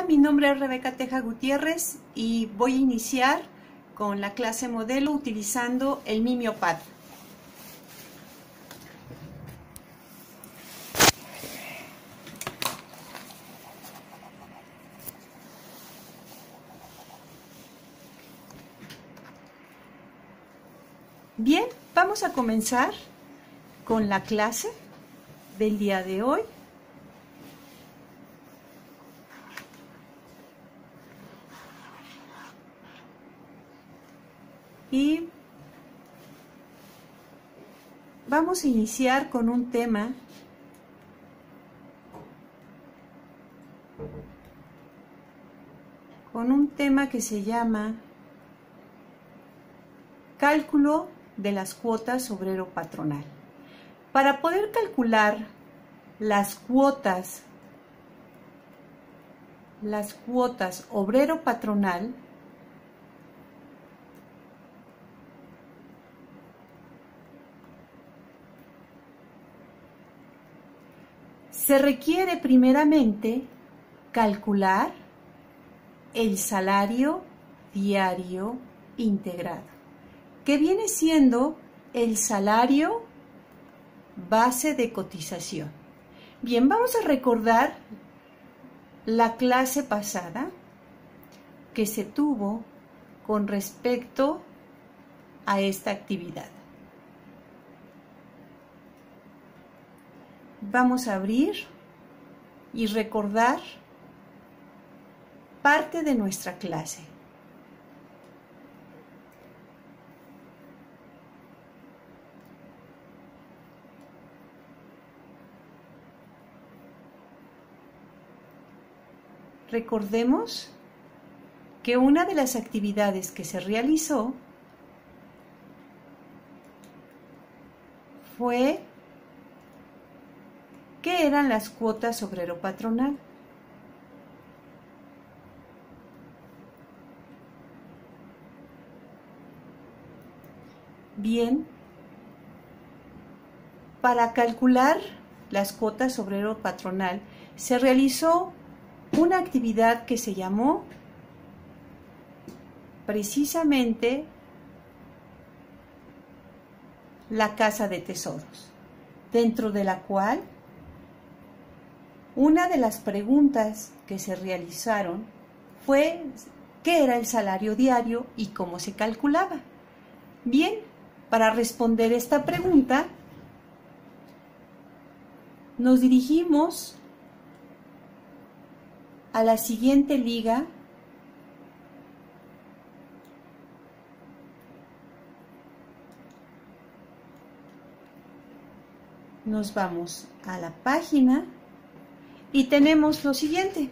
Hola, mi nombre es Rebeca Teja Gutiérrez y voy a iniciar con la clase modelo utilizando el MimioPad. Bien, vamos a comenzar con la clase del día de hoy. Y vamos a iniciar con un tema que se llama cálculo de las cuotas obrero-patronal. Para poder calcular las cuotas obrero-patronal, se requiere primeramente calcular el salario diario integrado, que viene siendo el salario base de cotización. Bien, vamos a recordar la clase pasada que se tuvo con respecto a esta actividad. Vamos a abrir y recordar parte de nuestra clase. Recordemos que una de las actividades que se realizó fue ¿qué eran las cuotas obrero-patronal? Bien, para calcular las cuotas obrero-patronal se realizó una actividad que se llamó precisamente la Casa de Tesoros, dentro de la cual una de las preguntas que se realizaron fue ¿qué era el salario diario y cómo se calculaba? Bien, para responder esta pregunta nos dirigimos a la siguiente liga nos vamos a la página y tenemos lo siguiente.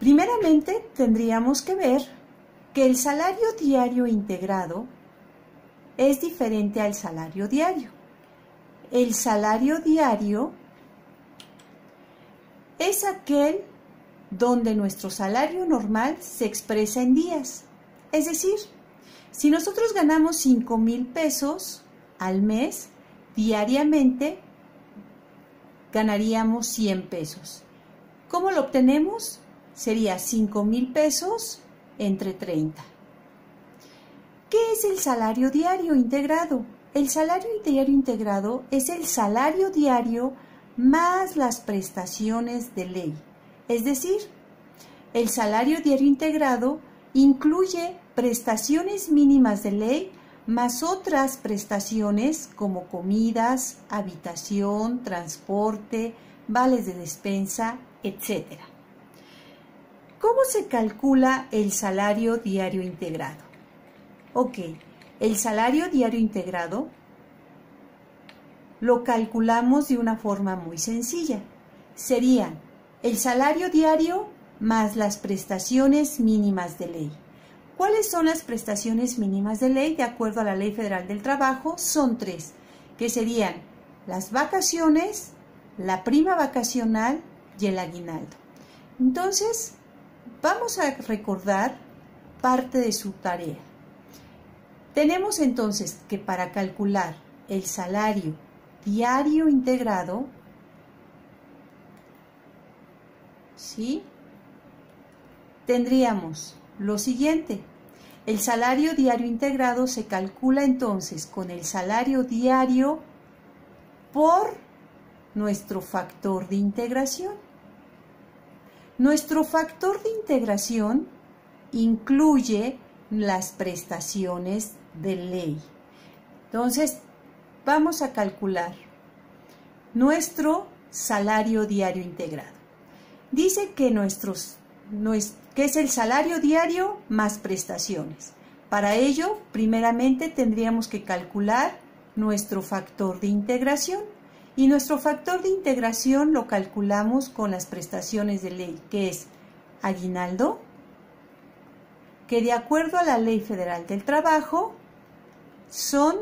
Primeramente tendríamos que ver que el salario diario integrado es diferente al salario diario. El salario diario es aquel donde nuestro salario normal se expresa en días. Es decir, si nosotros ganamos 5,000 pesos al mes, diariamente ganaríamos 100 pesos. ¿Cómo lo obtenemos? Sería 5,000 pesos entre 30. ¿Qué es el salario diario integrado? El salario diario integrado es el salario diario más las prestaciones de ley. Es decir, el salario diario integrado incluye prestaciones mínimas de ley más otras prestaciones como comidas, habitación, transporte, vales de despensa, etc. ¿Cómo se calcula el salario diario integrado? Ok, el salario diario integrado lo calculamos de una forma muy sencilla. Serían el salario diario más las prestaciones mínimas de ley. ¿Cuáles son las prestaciones mínimas de ley? De acuerdo a la Ley Federal del Trabajo, son 3, que serían las vacaciones, la prima vacacional y el aguinaldo. Entonces, vamos a recordar parte de su tarea. Tenemos entonces que para calcular el salario diario integrado, ¿sí?, tendríamos lo siguiente. El salario diario integrado se calcula entonces con el salario diario por nuestro factor de integración. Nuestro factor de integración incluye las prestaciones de ley. Entonces, vamos a calcular nuestro salario diario integrado. Dice que que es el salario diario más prestaciones. Para ello, primeramente tendríamos que calcular nuestro factor de integración. Y nuestro factor de integración lo calculamos con las prestaciones de ley, que es aguinaldo, que de acuerdo a la Ley Federal del Trabajo son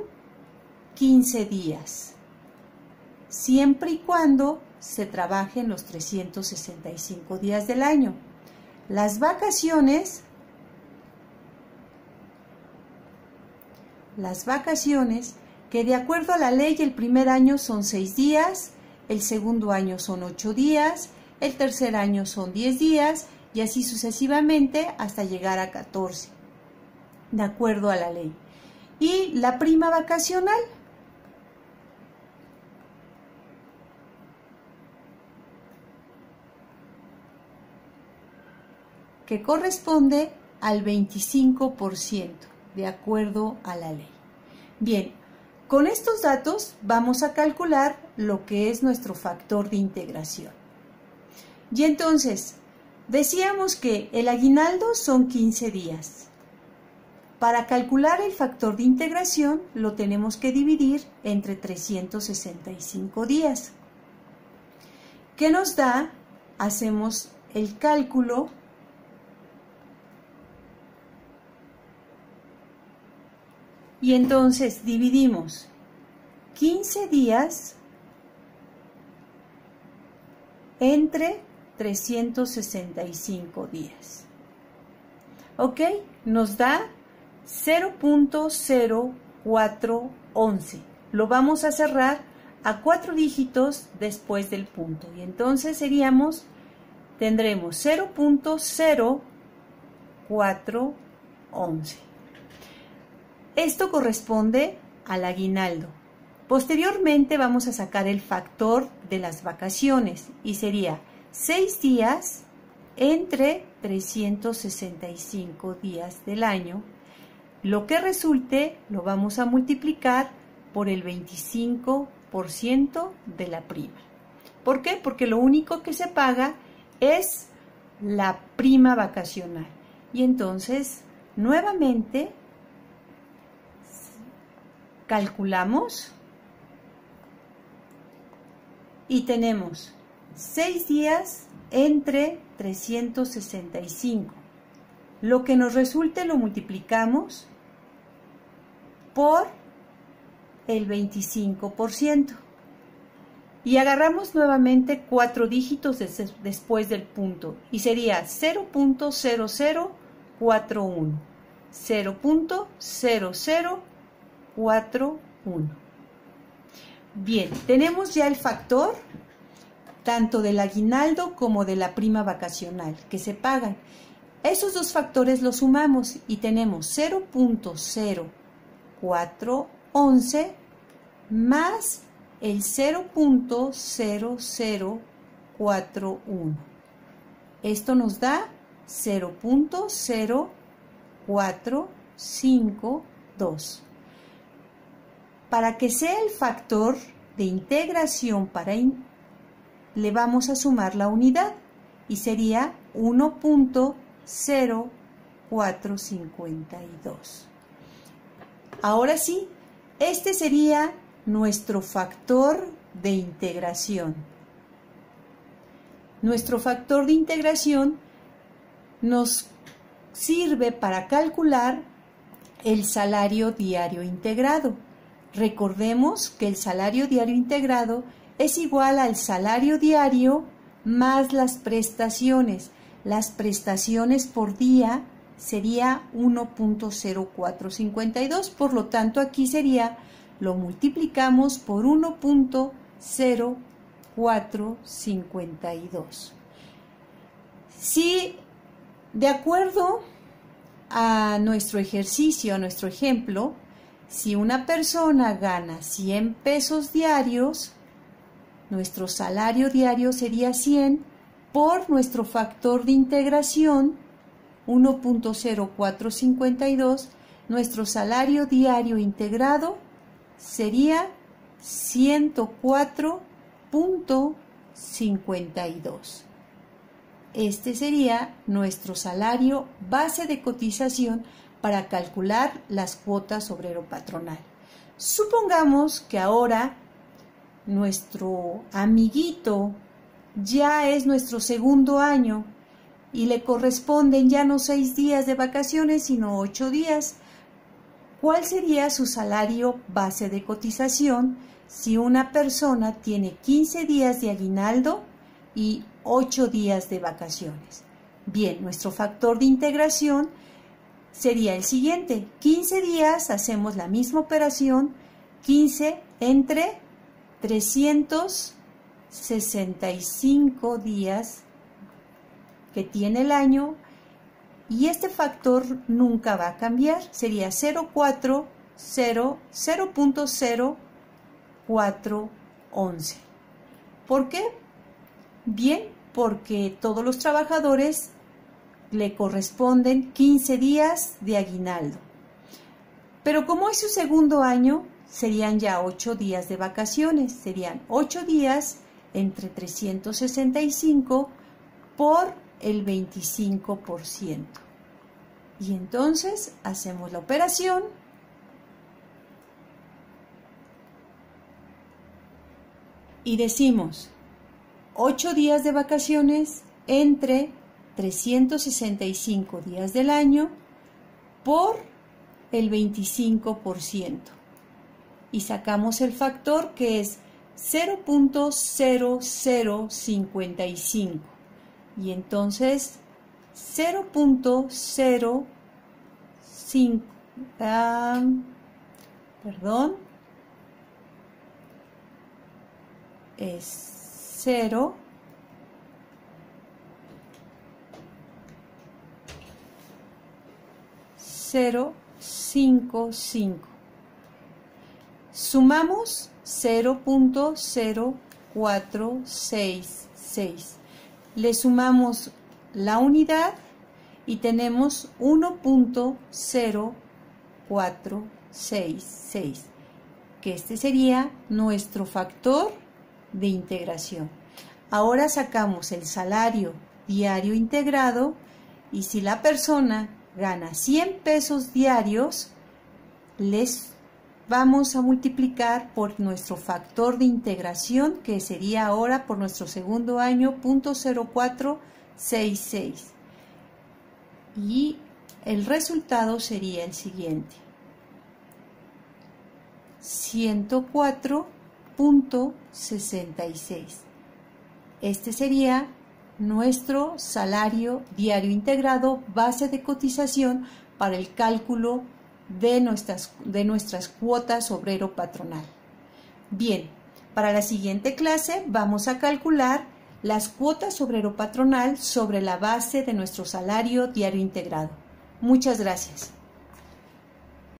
15 días, siempre y cuando se trabajen los 365 días del año. Las vacaciones que de acuerdo a la ley el primer año son 6 días, el segundo año son 8 días, el tercer año son 10 días y así sucesivamente hasta llegar a 14, de acuerdo a la ley. Y la prima vacacional, que corresponde al 25%, de acuerdo a la ley. Bien, con estos datos vamos a calcular lo que es nuestro factor de integración. Y entonces, decíamos que el aguinaldo son 15 días. Para calcular el factor de integración lo tenemos que dividir entre 365 días. ¿Qué nos da? Hacemos el cálculo y entonces dividimos 15 días entre 365 días. ¿Ok? Nos da 0.0411. Lo vamos a cerrar a 4 dígitos después del punto. Y entonces tendremos 0.0411. Esto corresponde al aguinaldo. Posteriormente vamos a sacar el factor de las vacaciones y sería 6 días entre 365 días del año. Lo que resulte lo vamos a multiplicar por el 25% de la prima. ¿Por qué? Porque lo único que se paga es la prima vacacional. Y entonces, nuevamente, calculamos y tenemos 6 días entre 365. Lo que nos resulte lo multiplicamos por el 25%. Y agarramos nuevamente 4 dígitos después del punto. Y sería 0.0041. 0.0041. Bien, tenemos ya el factor tanto del aguinaldo como de la prima vacacional que se pagan. Esos dos factores los sumamos y tenemos 0.0411 más el 0.0041. Esto nos da 0.0452. Para que sea el factor de integración le vamos a sumar la unidad y sería 1.0452. Ahora sí, este sería nuestro factor de integración. Nuestro factor de integración nos sirve para calcular el salario diario integrado. Recordemos que el salario diario integrado es igual al salario diario más las prestaciones. Las prestaciones por día sería 1.0452, por lo tanto aquí lo multiplicamos por 1.0452. Si De acuerdo a nuestro ejercicio, a nuestro ejemplo, si una persona gana 100 pesos diarios, nuestro salario diario sería 100 por nuestro factor de integración 1.0452, nuestro salario diario integrado sería 104.52. Este sería nuestro salario base de cotización para calcular las cuotas obrero-patronal. Supongamos que ahora nuestro amiguito ya es nuestro segundo año y le corresponden ya no 6 días de vacaciones, sino 8 días. ¿Cuál sería su salario base de cotización si una persona tiene 15 días de aguinaldo y 8 días de vacaciones? Bien, nuestro factor de integración sería el siguiente. 15 días, hacemos la misma operación, 15 entre 365 días que tiene el año, y este factor nunca va a cambiar, sería 0.0411. ¿Por qué? Bien, porque todos los trabajadores le corresponden 15 días de aguinaldo. Pero como es su segundo año, serían ya 8 días de vacaciones, serían 8 días entre 365 por el 25%. Y entonces hacemos la operación y decimos 8 días de vacaciones entre 365 días del año por el 25%. Y sacamos el factor que es 0.0055. Y entonces 0.05, es 0.055. Sumamos 0.0466. Le sumamos la unidad y tenemos 1.0466, que este sería nuestro factor de integración. Ahora sacamos el salario diario integrado y si la persona gana 100 pesos diarios, les vamos a multiplicar por nuestro factor de integración, que sería ahora por nuestro segundo año, 0.0466. Y el resultado sería el siguiente: 104.66. Este sería nuestro salario diario integrado, base de cotización para el cálculo de nuestras cuotas obrero-patronal. Bien, para la siguiente clase vamos a calcular las cuotas obrero-patronal sobre la base de nuestro salario diario integrado. Muchas gracias.